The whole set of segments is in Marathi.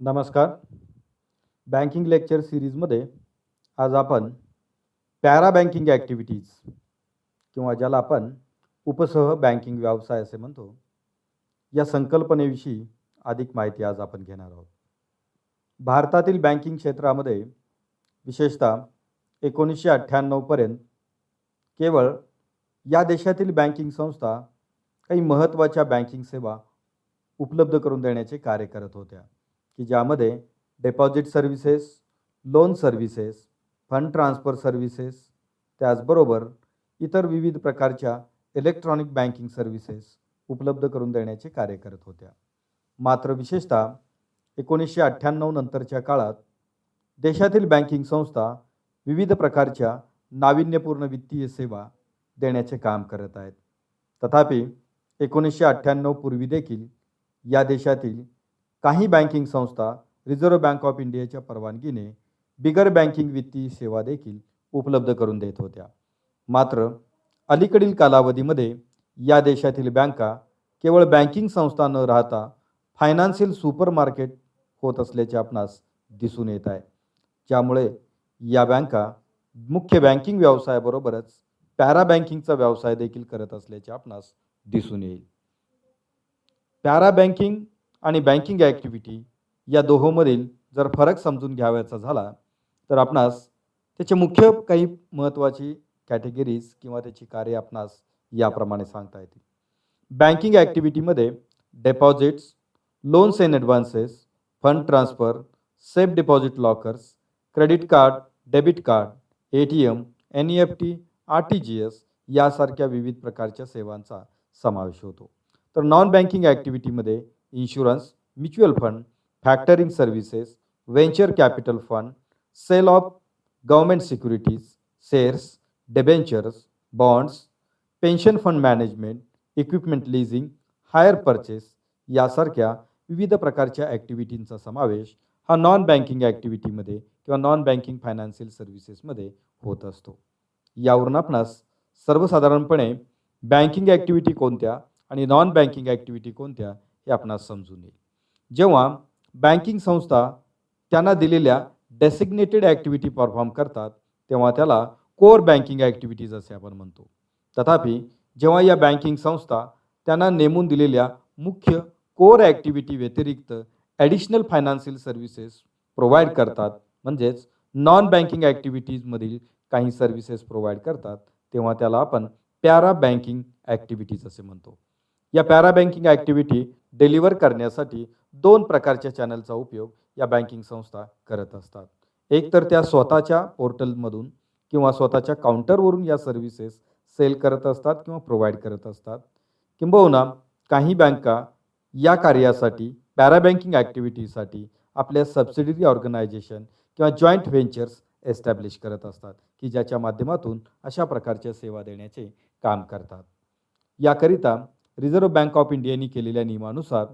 नमस्कार. बँकिंग लेक्चर सीरीजमध्ये आज आपण पॅरा बँकिंग ॲक्टिव्हिटीज किंवा ज्याला आपण उपसह बँकिंग व्यवसाय असे म्हणतो, या संकल्पनेविषयी अधिक माहिती आज आपण घेणार आहोत. भारतातील बँकिंग क्षेत्रामध्ये विशेषतः 1998 पर्यंत केवळ या देशातील बँकिंग संस्था काही महत्त्वाच्या बँकिंग सेवा उपलब्ध करून देण्याचे कार्य करत होत्या, की ज्यामध्ये deposit services, loan services, fund transfer services, त्याचबरोबर इतर विविध प्रकारच्या इलेक्ट्रॉनिक बँकिंग सर्व्हिसेस उपलब्ध करून देण्याचे कार्य करत होत्या. मात्र विशेषतः 1998 नंतरच्या काळात देशातील बँकिंग संस्था विविध प्रकारच्या नाविन्यपूर्ण वित्तीय सेवा देण्याचे काम करत आहेत. तथापि 1998 पूर्वी देखील या देशातील काही बँकिंग संस्था रिझर्व्ह बँक ऑफ इंडियाच्या परवानगीने बिगर बँकिंग वित्तीय सेवा देखील उपलब्ध करून देत होत्या. मात्र अलीकडील कालावधीमध्ये या देशातील बँका केवळ बँकिंग संस्था न राहता फायनान्शियल सुपर मार्केट होत असल्याचे आपणास दिसून येत आहे. ज्यामुळे या बँका मुख्य बँकिंग व्यवसायाबरोबरच पॅरा बँकिंगचा व्यवसाय देखील करत असल्याचे आपणास दिसून येईल. पॅरा बँकिंग आणि बँकिंग ॲक्टिव्हिटी या दोहोंमधील जर फरक समजून घ्यावयाचा झाला तर आपणास त्याचे मुख्य काही महत्त्वाची कॅटेगरीज किंवा त्याची कार्य आपणास याप्रमाणे सांगता येतील. बँकिंग ॲक्टिव्हिटीमध्ये deposits, loans and advances, fund transfer, safe deposit lockers, credit card, debit card, ATM, NEFT, RTGS यासारख्या विविध प्रकारच्या सेवांचा समावेश होतो. तर नॉन बँकिंग ॲक्टिव्हिटीमध्ये insurance, mutual fund, factoring services, venture capital fund, sale of government securities, shares, debentures, bonds, pension fund management, equipment leasing, hire purchase यासारख्या विविध प्रकारच्या ॲक्टिव्हिटींचा समावेश हा नॉन बँकिंग ॲक्टिव्हिटीमध्ये किंवा नॉन बँकिंग फायनान्शियल सर्व्हिसेसमध्ये होत असतो. यावरून आपणास सर्वसाधारणपणे बँकिंग ॲक्टिव्हिटी कोणत्या आणि नॉन बँकिंग ॲक्टिव्हिटी कोणत्या हे आपणास समजून येईल. जेव्हा बँकिंग संस्था त्यांना दिलेल्या डेसिग्नेटेड ॲक्टिव्हिटी परफॉर्म करतात तेव्हा त्याला कोर बँकिंग ॲक्टिव्हिटीज असे आपण म्हणतो. तथापि जेव्हा या बँकिंग संस्था त्यांना नेमून दिलेल्या मुख्य कोर ॲक्टिव्हिटी व्यतिरिक्त ॲडिशनल फायनान्शियल सर्व्हिसेस प्रोव्हाइड करतात, म्हणजेच नॉन बँकिंग ॲक्टिव्हिटीजमधील काही सर्व्हिसेस प्रोव्हाइड करतात, तेव्हा त्याला आपण पॅरा बँकिंग ॲक्टिव्हिटीज असे म्हणतो. या पॅरा बँकिंग ॲक्टिव्हिटी डिलिव्हर करण्यासाठी दोन प्रकारच्या चॅनलचा उपयोग या बँकिंग संस्था करत असतात. एक तर त्या स्वतःच्या पोर्टलमधून किंवा स्वतःच्या काउंटरवरून या सर्व्हिसेस सेल करत असतात किंवा प्रोव्हाइड करत असतात. किंबहुना काही बँका या कार्यासाठी पॅरा बँकिंग ॲक्टिव्हिटीसाठी आपल्या सबसिडियरी ऑर्गनायझेशन किंवा जॉईंट व्हेंचर्स एस्टॅब्लिश करत असतात, की ज्याच्या माध्यमातून अशा प्रकारच्या सेवा देण्याचे काम करतात. याकरिता रिझर्व्ह बँक ऑफ इंडियाने केलेल्या नियमानुसार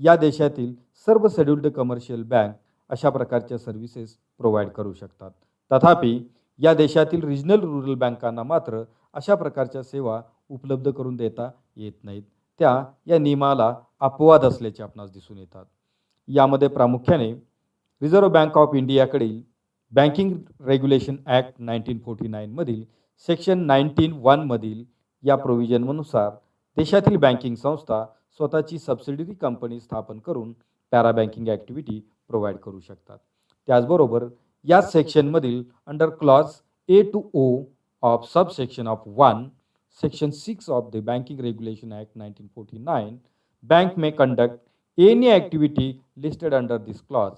या देशातील सर्व शेड्युल्ड कमर्शियल बँक अशा प्रकारच्या सर्व्हिसेस प्रोव्हाइड करू शकतात. तथापि या देशातील रिजनल रुरल बँकांना मात्र अशा प्रकारच्या सेवा उपलब्ध करून देता येत नाहीत. त्या या नियमाला अपवाद असल्याचे आपणास दिसून येतात. यामध्ये प्रामुख्याने रिझर्व्ह बँक ऑफ इंडियाकडील बँकिंग रेग्युलेशन ॲक्ट 1949 मधील सेक्शन 19(1) मधील या प्रोव्हिजननुसार देशातील बँकिंग संस्था स्वतःची सबसिडियरी कंपनी स्थापन करून पॅरा बँकिंग ॲक्टिव्हिटी प्रोव्हाइड करू शकतात. त्याचबरोबर या सेक्शनमधील under clause A to O of subsection of 1 section 6 of the banking regulation act 1949 bank may conduct any activity listed under this clause.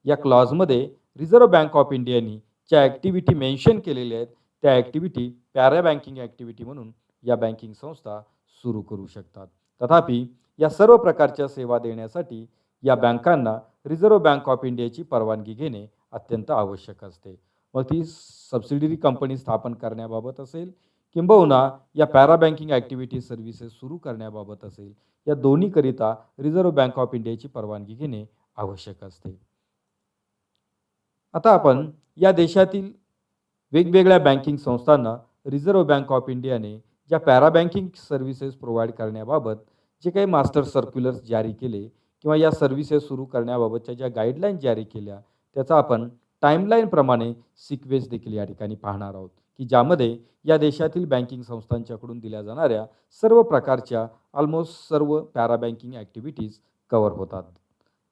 या क्लॉजमध्ये रिझर्व्ह बँक ऑफ इंडियानी ज्या ॲक्टिव्हिटी मेन्शन केलेल्या आहेत त्या ॲक्टिव्हिटी पॅरा बँकिंग ॲक्टिव्हिटी म्हणून या बँकिंग संस्था सुरू करू शकतात. तथापि या सर्व प्रकारच्या सेवा देण्यासाठी या बँकांना रिझर्व्ह बँक ऑफ इंडियाची परवानगी घेणे अत्यंत आवश्यक असते. मग ती सबसिडियरी कंपनी स्थापन करण्याबाबत असेल किंबहुना या पॅरा बँकिंग ॲक्टिव्हिटी सर्व्हिसेस सुरू करण्याबाबत असेल, या दोन्हीकरिता रिझर्व्ह बँक ऑफ इंडियाची परवानगी घेणे आवश्यक असते. आता आपण या देशातील वेगवेगळ्या बँकिंग संस्थांना रिझर्व्ह बँक ऑफ इंडियाने ज्या पॅरा बँकिंग सर्व्हिसेस प्रोव्हाइड करण्याबाबत जे काही मास्टर सर्क्युलर्स जारी केले किंवा या सर्व्हिसेस सुरू करण्याबाबतच्या ज्या गाईडलाईन जारी केल्या त्याचा आपण टाईमलाईनप्रमाणे सिक्वेन्स देखील या ठिकाणी पाहणार आहोत, की ज्यामध्ये या देशातील बँकिंग संस्थांच्याकडून दिल्या जाणाऱ्या सर्व प्रकारच्या ऑलमोस्ट सर्व पॅरा बँकिंग ॲक्टिव्हिटीज कव्हर होतात.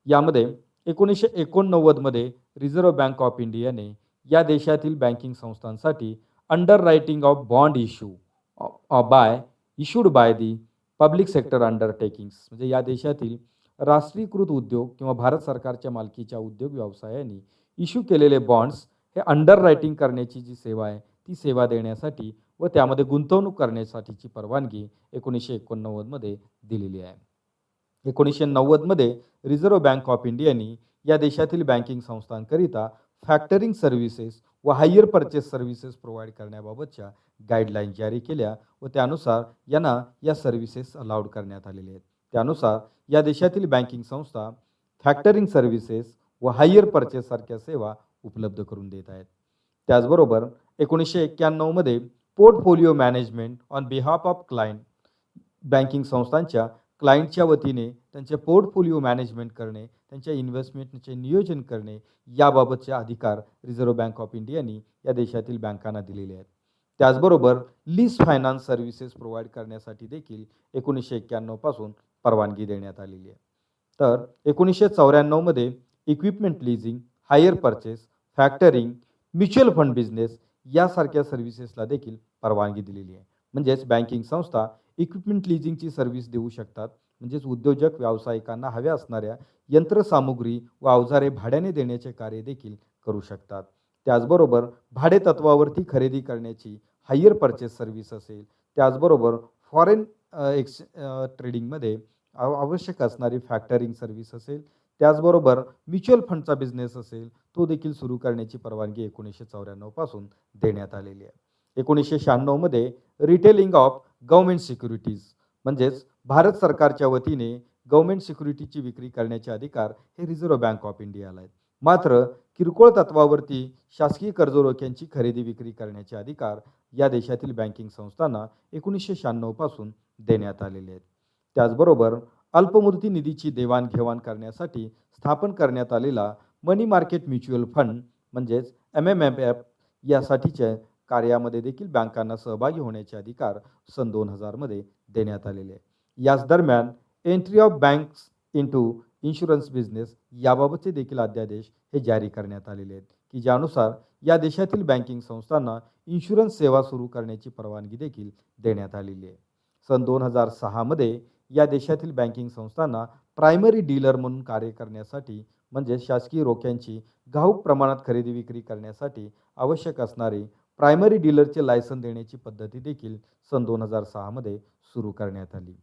यामध्ये 1989 मध्ये रिझर्व्ह बँक ऑफ इंडियाने या देशातील बँकिंग संस्थांसाठी under writing of bond issued by the public sector undertakings म्हणजे या देशातील राष्ट्रीयकृत उद्योग किंवा भारत सरकारच्या मालकीच्या उद्योग व्यवसायाने इश्यू केलेले बॉन्ड्स हे अंडर रायटिंग करण्याची जी सेवा आहे ती सेवा देण्यासाठी व त्यामध्ये गुंतवणूक करण्यासाठीची परवानगी 1989 मध्ये दिलेली आहे. 1990 मध्ये रिझर्व्ह बँक ऑफ इंडियाने या देशातील बँकिंग संस्थांकरिता फॅक्टरिंग सर्व्हिसेस व हायर परचेस सर्व्हिसेस प्रोव्हाइड करण्याबाबतच्या गाईडलाईन जारी केल्या व त्यानुसार यांना या सर्व्हिसेस अलाउड करण्यात आलेले आहेत. त्यानुसार या देशातील बँकिंग संस्था फॅक्टरिंग सर्व्हिसेस व हायर परचेस सारख्या सेवा उपलब्ध करून देत आहेत. त्याचबरोबर 1991 मध्ये portfolio management on behalf of client banking संस्थांच्या क्लायंटच्या वतीने त्यांचे पोर्टफोलिओ मॅनेजमेंट करणे, त्यांच्या इन्व्हेस्टमेंटचे नियोजन करणे याबाबतचे अधिकार रिझर्व्ह बँक ऑफ इंडियाने या देशातील बँकांना दिलेले आहेत. त्याचबरोबर लीज फायनान्स सर्व्हिसेस प्रोव्हाइड करण्यासाठी देखील 1991 पासून परवानगी देण्यात आलेली आहे. तर 1994 मध्ये equipment leasing, hire purchase, factoring, mutual fund business यासारख्या सर्व्हिसेसला देखील परवानगी दिलेली आहे. म्हणजेच बँकिंग संस्था इक्विपमेंट लिझिंगची सर्व्हिस देऊ शकतात, म्हणजेच उद्योजक व्यावसायिकांना हव्या असणाऱ्या यंत्रसामुग्री व अवजारे भाड्याने देण्याचे कार्य देखील करू शकतात. त्याचबरोबर भाडे तत्वावरती खरेदी करण्याची हायर परचेस सर्व्हिस असेल, त्याचबरोबर फॉरेन ट्रेडिंगमध्ये आवश्यक असणारी फॅक्टरिंग सर्व्हिस असेल, त्याचबरोबर म्युच्युअल फंडचा बिझनेस असेल तो देखील सुरू करण्याची परवानगी 1994 पासून देण्यात आलेली आहे. 1996 मध्ये रिटेलिंग ऑफ गव्हर्नमेंट सिक्युरिटीज म्हणजेच भारत सरकारच्या वतीने गव्हर्नमेंट सिक्युरिटीची विक्री करण्याचे अधिकार हे रिझर्व्ह बँक ऑफ इंडियाला आहेत. मात्र किरकोळ तत्वावरती शासकीय कर्जरोख्यांची खरेदी विक्री करण्याचे अधिकार या देशातील बँकिंग संस्थांना 1996 पासून देण्यात आलेले आहेत. त्याचबरोबर अल्पमुदती निधीची देवाणघेवाण करण्यासाठी स्थापन करण्यात आलेला मनी मार्केट म्युच्युअल फंड म्हणजेच MMFF यासाठीच्या कार्यामध्ये देखील बँकांना सहभागी होण्याचे अधिकार सन 2000 मध्ये देण्यात आलेले आहे. याच दरम्यान entry of banks into insurance business याबाबतचे देखील अध्यादेश हे जारी करण्यात आलेले आहेत, की ज्यानुसार या देशातील बँकिंग संस्थांना इन्शुरन्स सेवा सुरू करण्याची परवानगी देखील देण्यात आलेली आहे. सन 2006 मध्ये या देशातील बँकिंग संस्थांना प्रायमरी डीलर म्हणून कार्य करण्यासाठी म्हणजे शासकीय रोख्यांची घाऊक प्रमाणात खरेदी विक्री करण्यासाठी आवश्यक असणारे प्रायमरी डीलरचे लायसन देण्याची पद्धती देखील सन 2006 मध्ये सुरू करण्यात आली.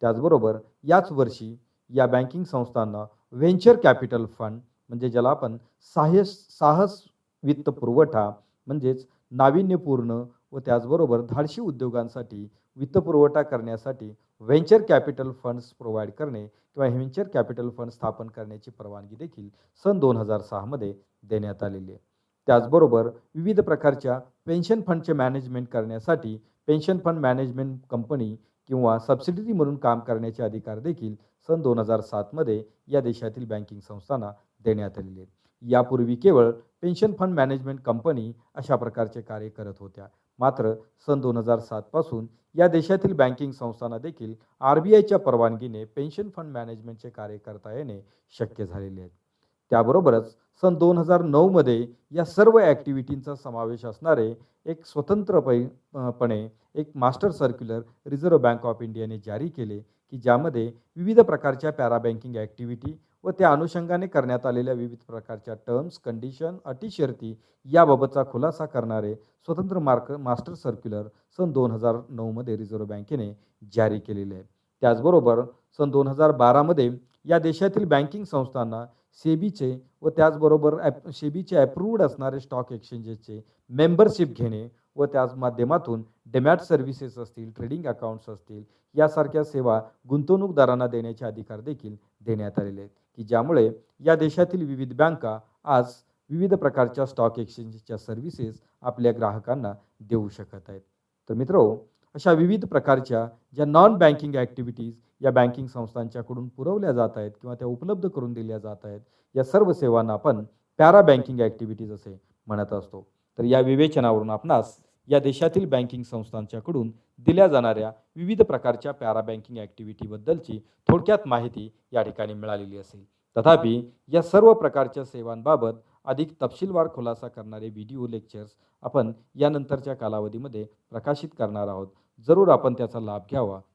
त्याचबरोबर याच वर्षी या बँकिंग संस्थांना व्हेंचर कॅपिटल फंड म्हणजे ज्याला आपण साहस वित्त पुरवठा म्हणजेच नाविन्यपूर्ण व त्याचबरोबर धाडशी उद्योगांसाठी वित्तपुरवठा करण्यासाठी व्हेंचर कॅपिटल फंड्स प्रोव्हाइड करणे किंवा व्हेंचर कॅपिटल फंड स्थापन करण्याची परवानगी देखील सन 2006 मध्ये देण्यात आलेली आहे. त्याचबरोबर विविध प्रकारच्या पेन्शन फंडचे मॅनेजमेंट करण्यासाठी पेन्शन फंड मॅनेजमेंट कंपनी किंवा सबसिडरी म्हणून काम करण्याचे अधिकार देखील सन 2007 मध्ये या देशातील बँकिंग संस्थांना देण्यात आलेले आहेत. यापूर्वी केवळ पेन्शन फंड मॅनेजमेंट कंपनी अशा प्रकारचे कार्य करत होत्या. मात्र सन 2007 पासून या देशातील बँकिंग संस्थांना देखील RBIच्या परवानगीने पेन्शन फंड मॅनेजमेंटचे कार्य करता येणे शक्य झालेले आहेत. त्याबरोबरच सन 2009 मध्ये या सर्व ॲक्टिव्हिटींचा समावेश असणारे एक स्वतंत्रपणे एक master circular reserve bank of इंडियाने जारी केले, की ज्यामध्ये विविध प्रकारच्या पॅरा बँकिंग ॲक्टिव्हिटी व त्या अनुषंगाने करण्यात आलेल्या विविध प्रकारच्या टर्म्स, कंडिशन, अटी शर्ती याबाबतचा खुलासा करणारे स्वतंत्र मास्टर सर्क्युलर सन 2009 मध्ये रिझर्व्ह बँकेने जारी केलेले आहे. त्याचबरोबर सन 2012 मध्ये या देशातील बँकिंग संस्थांना सेबीचे व त्याचबरोबर सेबीचे अप्रूव्ड असणारे स्टॉक एक्सचेंजेसचे मेंबरशिप घेणे व त्याच माध्यमातून डेमॅट सर्व्हिसेस असतील, ट्रेडिंग अकाउंट्स असतील यासारख्या सेवा गुंतवणूकदारांना देण्याचे अधिकार देखील देण्यात आलेले आहेत, की ज्यामुळे या देशातील विविध बँका आज विविध प्रकारच्या स्टॉक एक्सचेंजच्या सर्व्हिसेस आपल्या ग्राहकांना देऊ शकत आहेत. तर मित्रो, अशा विविध प्रकारच्या ज्या नॉन बँकिंग ॲक्टिव्हिटीज या बँकिंग संस्थांच्याकडून पुरवल्या जात आहेत किंवा त्या उपलब्ध करून दिल्या जात आहेत, या सर्व सेवांना आपण पॅरा बँकिंग ॲक्टिव्हिटीज असे म्हणत असतो. तर या विवेचनावरून आपणास या देशातील बँकिंग संस्थांच्याकडून दिल्या जाणाऱ्या विविध प्रकारच्या पॅरा बँकिंग ॲक्टिव्हिटीबद्दलची थोडक्यात माहिती या ठिकाणी मिळालेली असेल. तथापि या सर्व प्रकारच्या सेवांबाबत अधिक तपशीलवार खुलासा करणारे व्हिडिओ लेक्चर्स आपण यानंतरच्या कालावधीमध्ये प्रकाशित करणार आहोत. जरूर आपण त्याचा लाभ घ्यावा